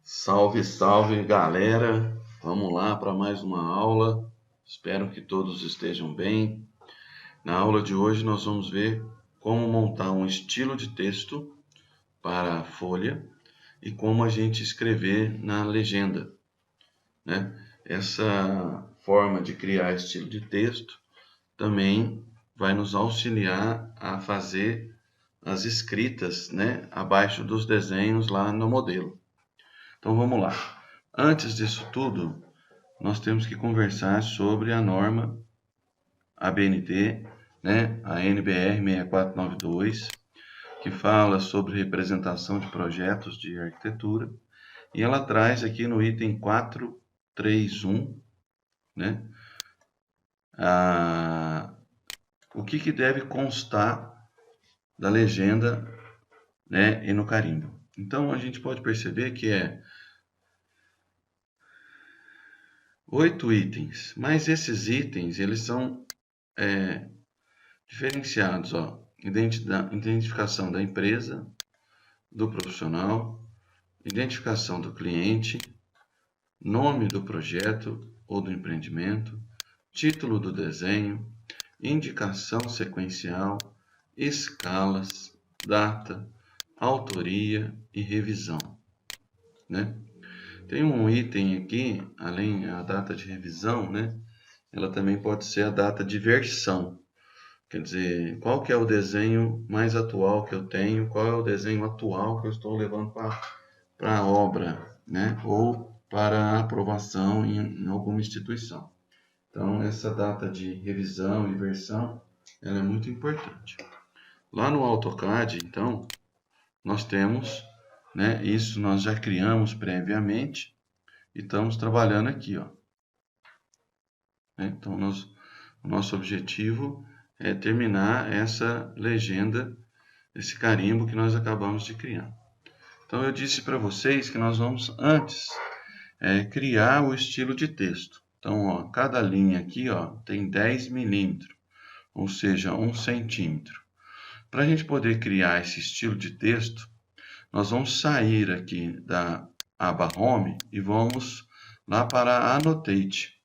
Salve, salve, galera! Vamos lá para mais uma aula. Espero que todos estejam bem. Na aula de hoje nós vamos ver como montar um estilo de texto para a folha e como a gente escrever na legenda, né? Essa forma de criar estilo de texto também vai nos auxiliar a fazer as escritas, né, abaixo dos desenhos lá no modelo. Então vamos lá. Antes disso tudo, nós temos que conversar sobre a norma ABNT, né, a NBR 6492, que fala sobre representação de projetos de arquitetura, e ela traz aqui no item 431, né, o que deve constar da legenda, né, e no carimbo. Então a gente pode perceber que 8 itens, mas esses itens eles são diferenciados, ó. Identificação da empresa, do profissional, identificação do cliente, nome do projeto ou do empreendimento, título do desenho, indicação sequencial, escalas, data, autoria e revisão, né? Tem um item aqui, além da data de revisão, né? Ela também pode ser a data de versão. Quer dizer, qual que é o desenho mais atual que eu tenho, qual é o desenho atual que eu estou levando para a obra, né? Ou para aprovação em alguma instituição. Então, essa data de revisão e versão, ela é muito importante. Lá no AutoCAD, então, nós temos, né? Isso nós já criamos previamente e estamos trabalhando aqui, ó. Então, o nosso objetivo é terminar essa legenda, esse carimbo que nós acabamos de criar. Então eu disse para vocês que nós vamos antes criar o estilo de texto. Então, ó, cada linha aqui, ó, tem 10 milímetros, ou seja, 1 centímetro. Para a gente poder criar esse estilo de texto, nós vamos sair aqui da aba Home e vamos lá para a Annotate.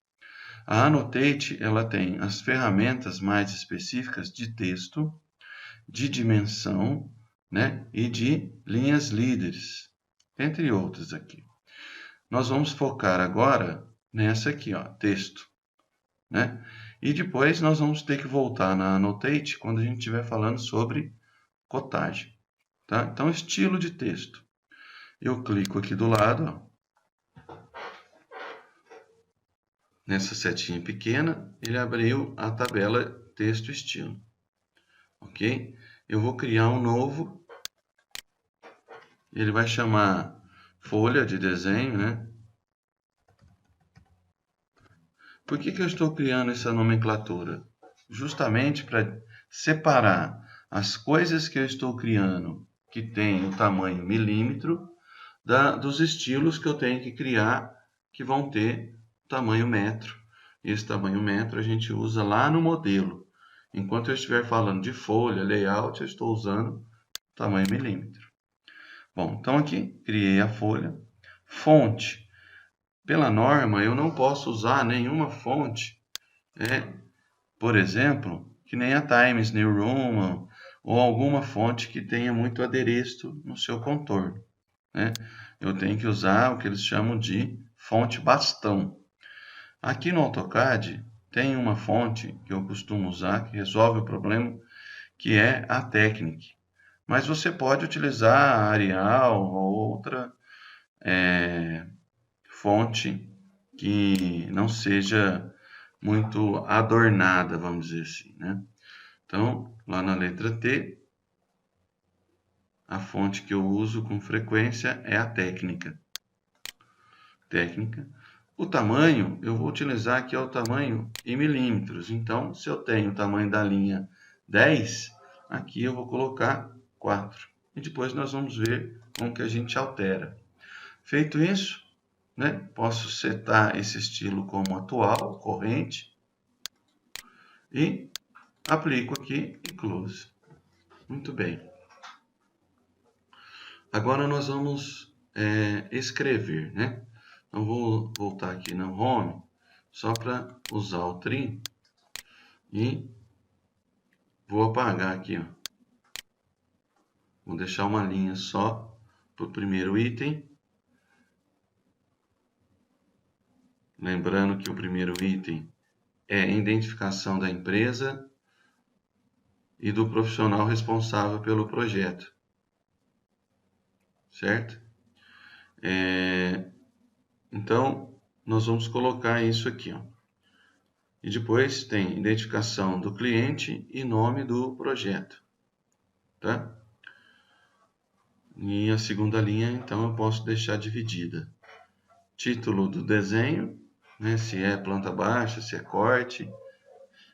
A Annotate, ela tem as ferramentas mais específicas de texto, de dimensão, né, e de linhas líderes, entre outras aqui. Nós vamos focar agora nessa aqui, ó, texto, né? E depois nós vamos ter que voltar na Annotate quando a gente estiver falando sobre cotagem, tá? Então, estilo de texto. Eu clico aqui do lado, ó, nessa setinha pequena, ele abriu a tabela texto estilo, ok? Eu vou criar um novo, ele vai chamar folha de desenho, né? Por que eu estou criando essa nomenclatura? Justamente para separar as coisas que eu estou criando, que tem o tamanho milímetro, dos estilos que eu tenho que criar, que vão ter tamanho metro. Esse tamanho metro a gente usa lá no modelo. Enquanto eu estiver falando de folha, layout, eu estou usando tamanho milímetro. Bom, então aqui, criei a folha. Fonte. Pela norma, eu não posso usar nenhuma fonte, por exemplo, que nem a Times New Roman, ou alguma fonte que tenha muito adereço no seu contorno, né? Eu tenho que usar o que eles chamam de fonte bastão. Aqui no AutoCAD tem uma fonte que eu costumo usar, que resolve o problema, que é a Technic. Mas você pode utilizar a Arial ou outra fonte que não seja muito adornada, vamos dizer assim, né? Então, lá na letra T, a fonte que eu uso com frequência é a técnica. O tamanho, eu vou utilizar aqui o tamanho em milímetros. Então, se eu tenho o tamanho da linha 10, aqui eu vou colocar 4. E depois nós vamos ver como que a gente altera. Feito isso, né, posso setar esse estilo como atual, corrente, e aplico aqui em Close. Muito bem. Agora nós vamos escrever, né? Então, vou voltar aqui no Home, só para usar o trim, e vou apagar aqui, ó. Vou deixar uma linha só para o primeiro item. Lembrando que o primeiro item é a identificação da empresa e do profissional responsável pelo projeto, certo? Então, nós vamos colocar isso aqui, ó. E depois tem identificação do cliente e nome do projeto, tá? E a segunda linha, então, eu posso deixar dividida. Título do desenho, né? Se é planta baixa, se é corte,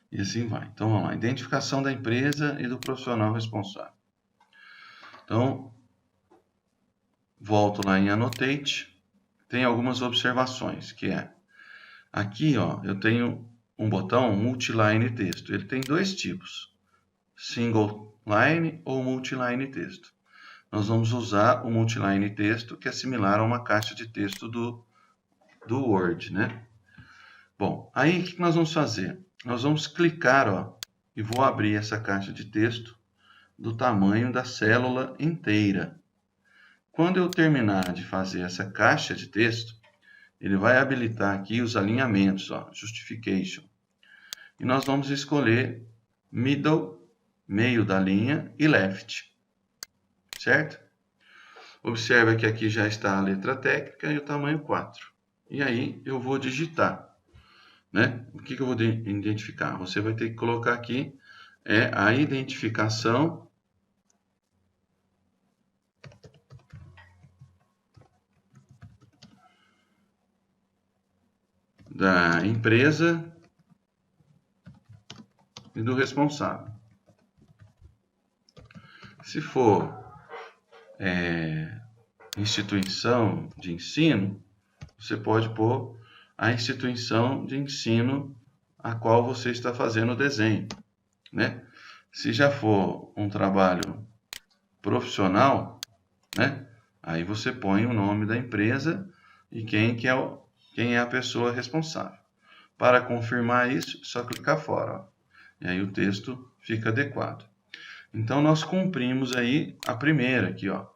e assim vai. Então, vamos lá. Identificação da empresa e do profissional responsável. Então, volto lá em Annotate. Tem algumas observações, que é... Aqui, ó, eu tenho um botão Multiline Texto. Ele tem dois tipos. Single Line ou Multiline Texto. Nós vamos usar o Multiline Texto, que é similar a uma caixa de texto do Word, né? Bom, aí o que nós vamos fazer? Nós vamos clicar, ó, e vou abrir essa caixa de texto do tamanho da célula inteira. Quando eu terminar de fazer essa caixa de texto, ele vai habilitar aqui os alinhamentos, ó, Justification. E nós vamos escolher Middle, meio da linha, e Left, certo? Observa que aqui já está a letra técnica e o tamanho 4. E aí eu vou digitar, né? O que eu vou identificar? Você vai ter que colocar aqui a identificação da empresa e do responsável. Se for instituição de ensino, você pode pôr a instituição de ensino a qual você está fazendo o desenho, né? Se já for um trabalho profissional, né? Aí você põe o nome da empresa e quem é a pessoa responsável. Para confirmar isso, é só clicar fora, ó. E aí o texto fica adequado. Então, nós cumprimos aí a primeira aqui, ó,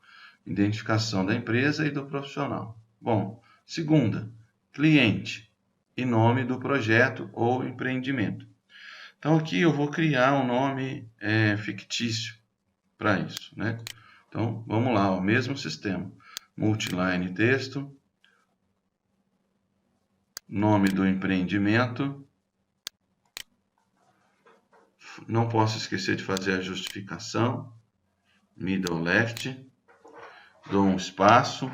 identificação da empresa e do profissional. Bom, segunda, cliente e nome do projeto ou empreendimento. Então, aqui eu vou criar um nome fictício para isso, né? Então, vamos lá, o mesmo sistema. Multiline texto, nome do empreendimento. Não posso esquecer de fazer a justificação. Middle left. Dou um espaço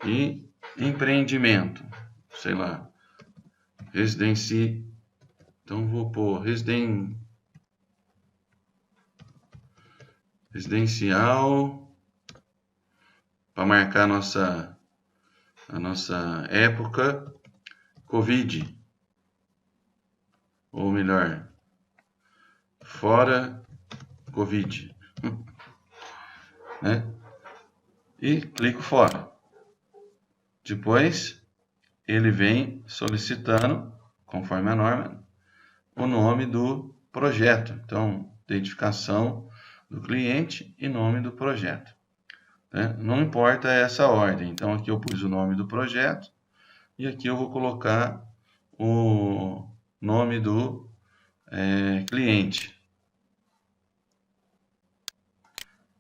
e empreendimento. Sei lá. Residencial. Então, vou pôr residencial para marcar a nossa época Covid. Ou melhor, fora Covid. Né? E clico fora. Depois, ele vem solicitando, conforme a norma, o nome do projeto. Então, identificação do cliente e nome do projeto. Né? Não importa essa ordem. Então, aqui eu pus o nome do projeto e aqui eu vou colocar o nome do cliente.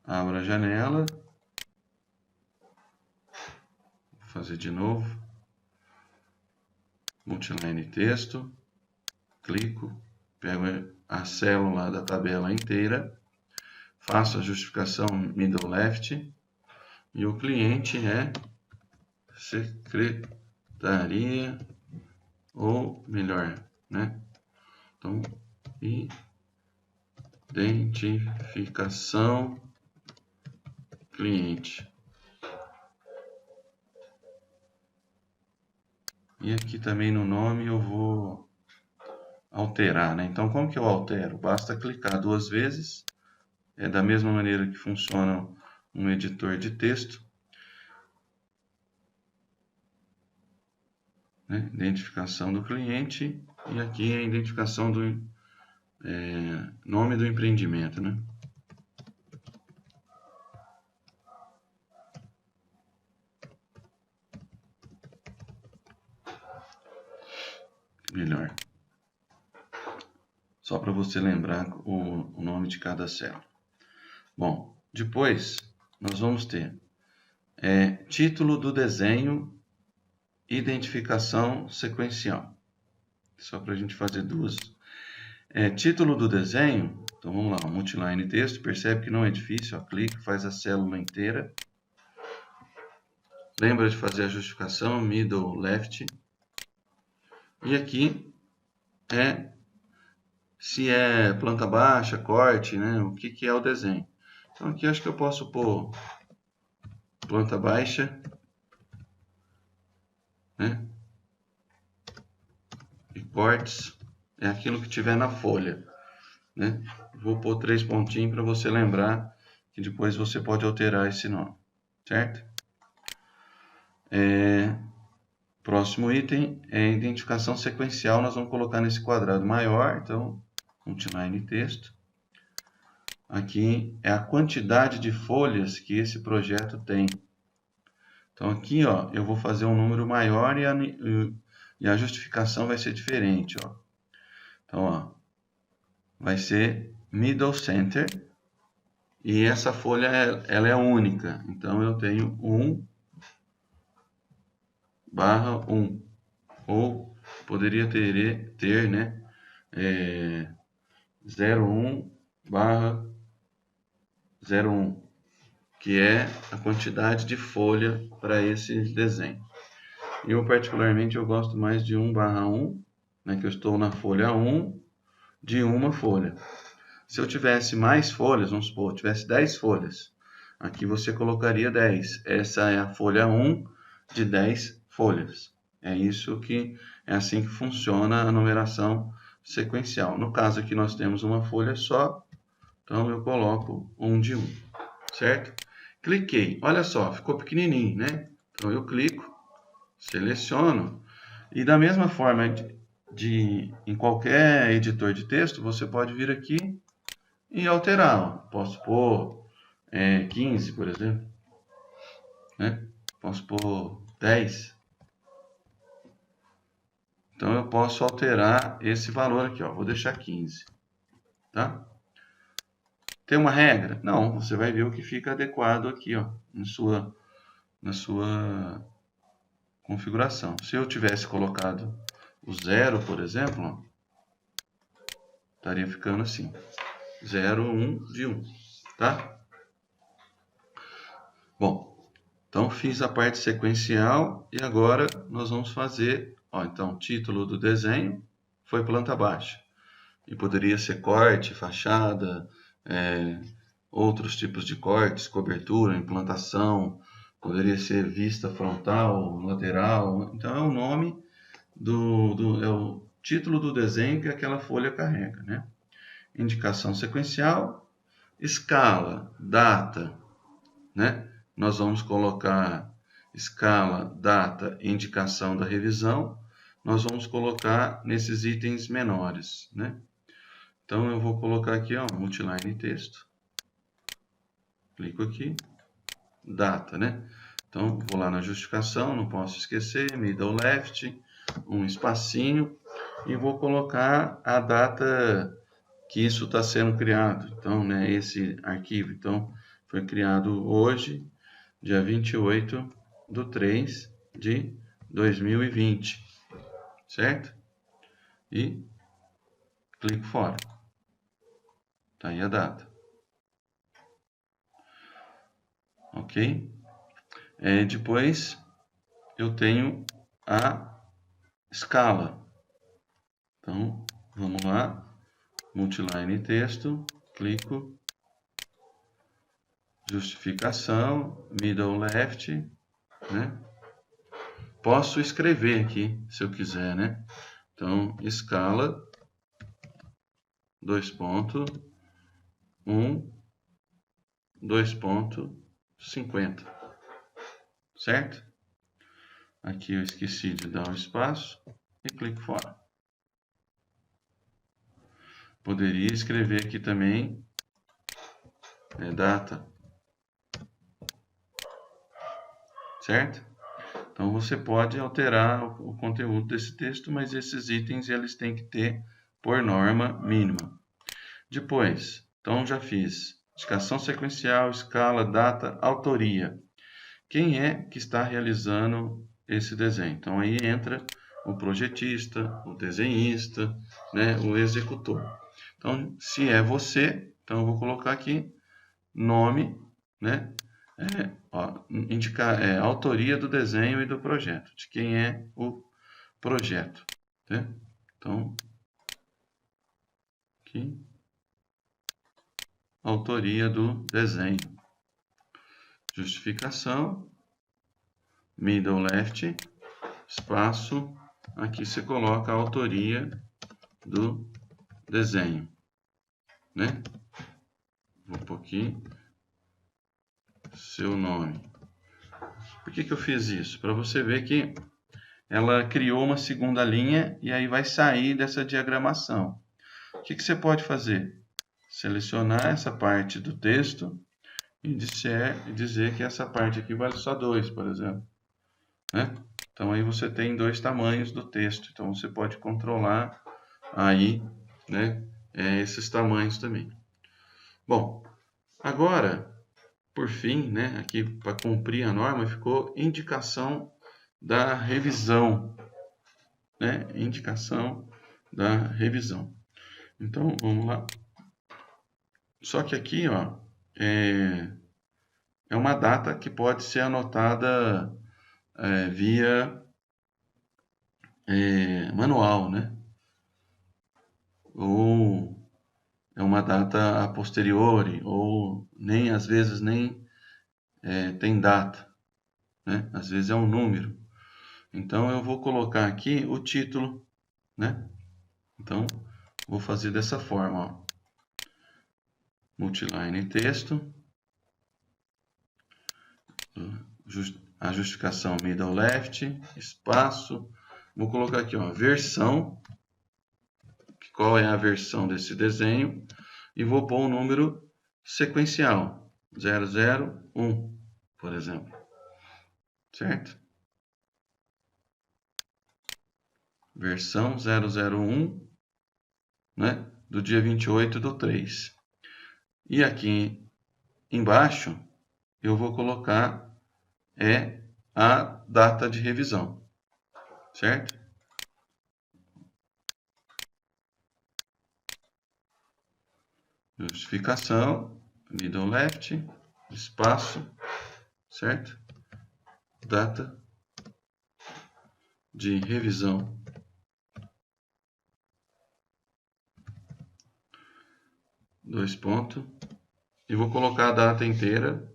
Abro a janela. Vou fazer de novo. Multiline texto. Clico. Pego a célula da tabela inteira. Faço a justificação middle left. E o cliente é secretaria, ou melhor, né? Então, identificação cliente. E aqui também no nome eu vou alterar, né? Então, como que eu altero? Basta clicar 2 vezes. É da mesma maneira que funciona um editor de texto. né? Identificação do cliente, e aqui a identificação do nome do empreendimento, né? Melhor. Só para você lembrar o nome de cada célula. Bom, depois nós vamos ter título do desenho, identificação sequencial. Só para a gente fazer duas. Título do desenho, então vamos lá, multiline texto, percebe que não é difícil, ó, clica, faz a célula inteira. Lembra de fazer a justificação, middle, left. E aqui se é planta baixa, corte, né? O que é o desenho. Então aqui acho que eu posso pôr planta baixa, né? E cortes é aquilo que tiver na folha, né? Vou pôr 3 pontinhos para você lembrar que depois você pode alterar esse nome, certo? Próximo item é identificação sequencial. Nós vamos colocar nesse quadrado maior, então multiline texto. Aqui é a quantidade de folhas que esse projeto tem. Então aqui, ó, eu vou fazer um número maior e a justificação vai ser diferente, ó. Então, ó, vai ser middle center e essa folha ela é única. Então eu tenho 1/1, ou poderia ter, né, 01/01, que é a quantidade de folha para esse desenho. Eu particularmente eu gosto mais de 1/1, né, que eu estou na folha 1 de uma folha. Se eu tivesse mais folhas, vamos supor, eu tivesse 10 folhas, aqui você colocaria 10. Essa é a folha 1 de 10 folhas. É assim que funciona a numeração sequencial. No caso aqui nós temos uma folha só, então eu coloco 1 de 1, certo? Cliquei, olha só, ficou pequenininho, né? Então eu clico, seleciono, e da mesma forma em qualquer editor de texto, você pode vir aqui e alterar. Ó. Posso pôr 15, por exemplo, né? Posso pôr 10. Então eu posso alterar esse valor aqui, ó. Vou deixar 15, tá? Tem uma regra? Não, você vai ver o que fica adequado aqui, ó, na sua configuração. Se eu tivesse colocado o 0, por exemplo, ó, estaria ficando assim, 0, 1 de 1, tá? Bom, então fiz a parte sequencial e agora nós vamos fazer, ó, então, título do desenho foi planta baixa. E poderia ser corte, fachada, outros tipos de cortes, cobertura, implantação, poderia ser vista frontal, lateral. Então é o nome é o título do desenho que aquela folha carrega, né? Indicação sequencial, escala, data, né? Nós vamos colocar escala, data e indicação da revisão. Nós vamos colocar nesses itens menores, né? Então eu vou colocar aqui, ó, multiline texto. Clico aqui, data, né? Então vou lá na justificação, não posso esquecer, middle left, um espacinho e vou colocar a data que isso está sendo criado. Então, né, esse arquivo, então, foi criado hoje, dia 28/3/2020, certo? E clico fora. Tá aí a data. Ok? Depois, eu tenho a escala. Então, vamos lá. Multiline texto, clico. Justificação, middle left, né? Posso escrever aqui, se eu quiser, né? Então, escala, 2.1, 2.50, certo? Aqui eu esqueci de dar um espaço e clico fora. Poderia escrever aqui também data, certo? Então você pode alterar o conteúdo desse texto, mas esses itens eles têm que ter por norma mínima. Depois, então já fiz indicação sequencial, escala, data, autoria. Quem é que está realizando esse desenho? Então aí entra o projetista, o desenhista, né, o executor. Então, se é você, então eu vou colocar aqui nome, né, indicar autoria do desenho e do projeto, de quem é o projeto, né? Então, aqui, autoria do desenho, justificação, middle left, espaço, aqui você coloca a autoria do desenho, né? Vou pôr aqui seu nome. Por que eu fiz isso? Para você ver que ela criou uma segunda linha e aí vai sair dessa diagramação. O que você pode fazer? Selecionar essa parte do texto e dizer que essa parte aqui vale só 2, por exemplo, né? Então aí você tem 2 tamanhos do texto, então você pode controlar aí, né, esses tamanhos também. Bom, agora, por fim, né, aqui para cumprir a norma, ficou indicação da revisão, né? Indicação da revisão. Então, vamos lá. Só que aqui, ó, é uma data que pode ser anotada via manual, né? Ou é uma data a posteriori, ou nem às vezes nem tem data, né? Às vezes é um número. Então eu vou colocar aqui o título, né? Então vou fazer dessa forma, ó. Multiline texto, a justificação middle left, espaço, vou colocar aqui, ó, versão, qual é a versão desse desenho, e vou pôr um número sequencial, 001, por exemplo, certo? Versão 001, né, do dia 28/3. E aqui embaixo eu vou colocar a data de revisão, certo? Justificação, middle left, espaço, certo? Data de revisão. Dois pontos. E vou colocar a data inteira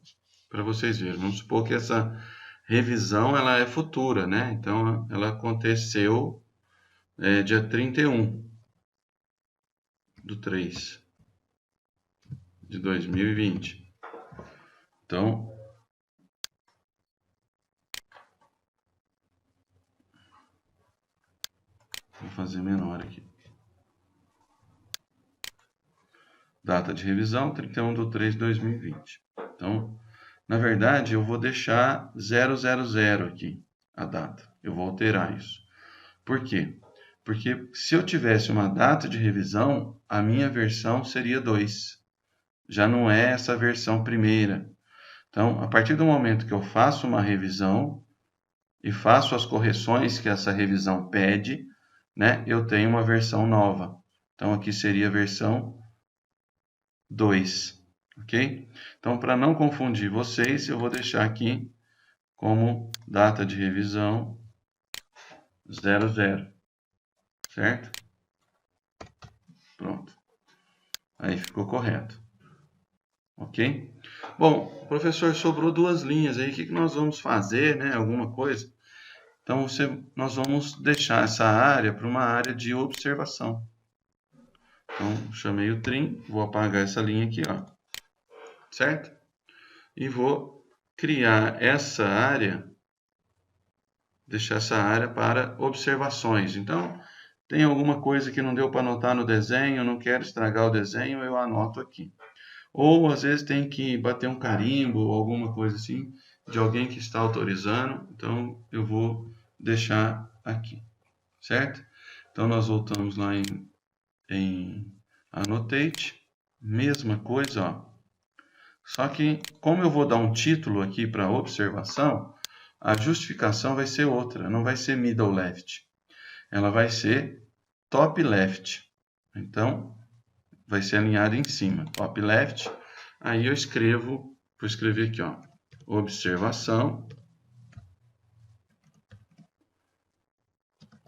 para vocês verem. Vamos supor que essa revisão ela é futura, né? Então, ela aconteceu dia 31/3 de 2020. Então, vou fazer menor aqui. Data de revisão, 31/3/2020. Então, na verdade, eu vou deixar 000 aqui, a data. Eu vou alterar isso. Por quê? Porque se eu tivesse uma data de revisão, a minha versão seria 2. Já não é essa versão primeira. Então, a partir do momento que eu faço uma revisão e faço as correções que essa revisão pede, né, eu tenho uma versão nova. Então, aqui seria a versão 2, ok? Então, para não confundir vocês, eu vou deixar aqui como data de revisão 00, certo? Pronto. Aí ficou correto, ok? Bom, professor, sobrou 2 linhas aí, o que nós vamos fazer, né? Alguma coisa? Então, nós vamos deixar essa área para uma área de observação. Então, chamei o trim, vou apagar essa linha aqui, ó, certo? E vou criar essa área deixar essa área para observações. Então, tem alguma coisa que não deu para anotar no desenho, não quero estragar o desenho, eu anoto aqui. Ou às vezes tem que bater um carimbo ou alguma coisa assim de alguém que está autorizando, então eu vou deixar aqui, certo? Então nós voltamos lá em Annotate, mesma coisa, ó. Só que como eu vou dar um título aqui para observação, a justificação vai ser outra, não vai ser middle left, ela vai ser top left. Então vai ser alinhado em cima, top left. Aí eu escrevo, vou escrever aqui, ó, observação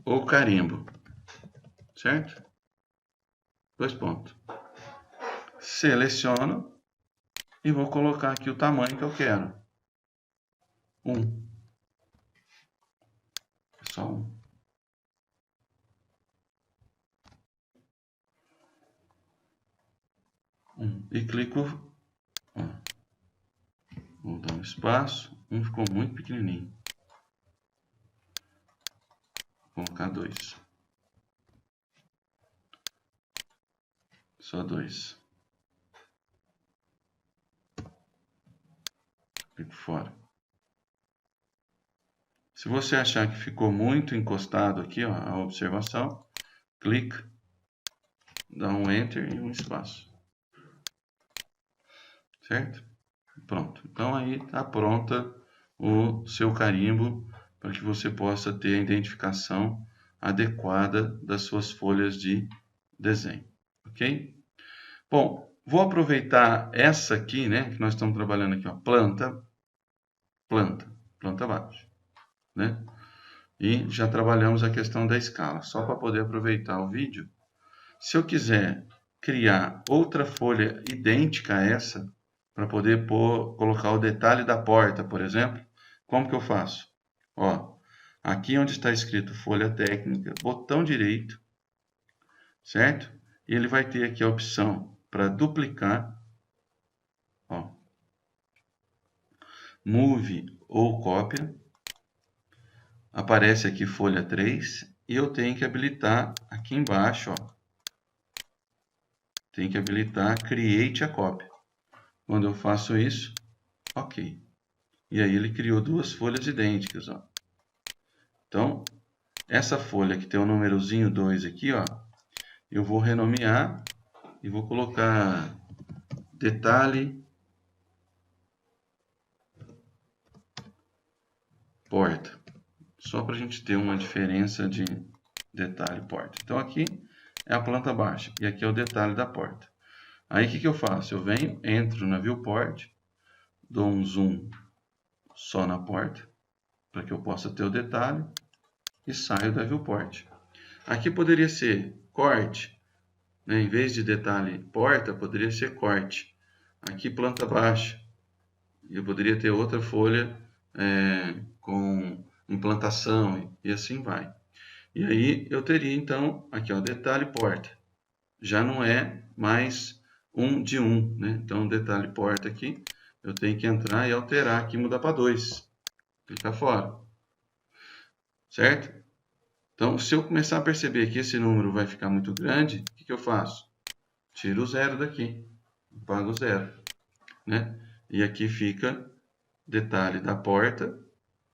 ou carimbo, certo? Dois pontos. Seleciono e vou colocar aqui o tamanho que eu quero. 1. Só 1. E clico, ó, vou dar um espaço, ficou muito pequenininho. Vou colocar 2. Só 2. Clico fora. Se você achar que ficou muito encostado aqui, ó, a observação, clica, dá um Enter e um espaço. Certo? Pronto. Então aí está pronta o seu carimbo para que você possa ter a identificação adequada das suas folhas de desenho. Ok? Bom, vou aproveitar essa aqui, né? Que nós estamos trabalhando aqui, ó, planta baixa, né? E já trabalhamos a questão da escala, só para poder aproveitar o vídeo. Se eu quiser criar outra folha idêntica a essa, para poder colocar o detalhe da porta, por exemplo, como que eu faço? Ó, aqui onde está escrito folha técnica, botão direito, certo? E ele vai ter aqui a opção para duplicar, ó, move ou cópia. Aparece aqui folha 3 e eu tenho que habilitar aqui embaixo, ó, tem que habilitar Create a Copy. Quando eu faço isso, ok. E aí ele criou duas folhas idênticas, ó. Então, essa folha que tem o númerozinho 2 aqui, ó, eu vou renomear e vou colocar detalhe porta. Só para a gente ter uma diferença de detalhe porta. Então aqui é a planta baixa e aqui é o detalhe da porta. Aí o que eu faço? Eu venho, entro na viewport, dou um zoom só na porta, para que eu possa ter o detalhe, e saio da viewport. Aqui poderia ser corte, né? Em vez de detalhe porta, poderia ser corte. Aqui planta baixa, eu poderia ter outra folha com implantação e assim vai. E aí eu teria então, aqui ó, detalhe porta. Já não é mais um de um, né? Então detalhe porta aqui, eu tenho que entrar e alterar aqui, mudar para 2. Clicar fora. Certo? Então, se eu começar a perceber que esse número vai ficar muito grande, o que eu faço? Tiro o 0 daqui, apago o 0, né? E aqui fica detalhe da porta,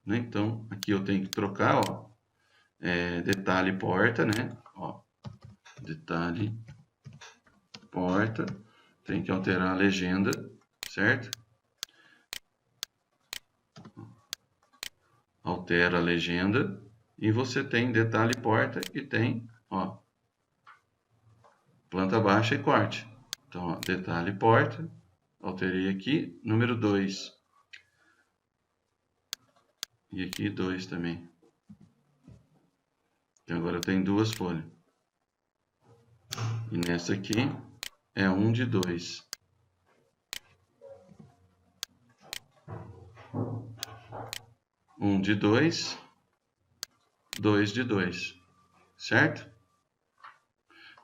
né? Então, aqui eu tenho que trocar, ó, detalhe porta, né? Ó, detalhe porta, tem que alterar a legenda, certo? Altera a legenda e você tem detalhe porta e tem, ó, planta baixa e corte. Então, ó, detalhe porta, alterei aqui, número 2. E aqui 2 também. Então, agora eu tenho duas folhas. E nessa aqui é 1 de 2. Um de 2, 2 de 2. Certo?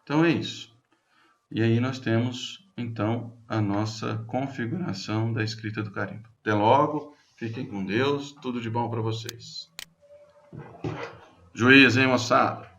Então é isso. E aí nós temos, então, a nossa configuração da escrita do carimbo. Até logo, fiquem com Deus, tudo de bom para vocês. Juiz, hein, moçada?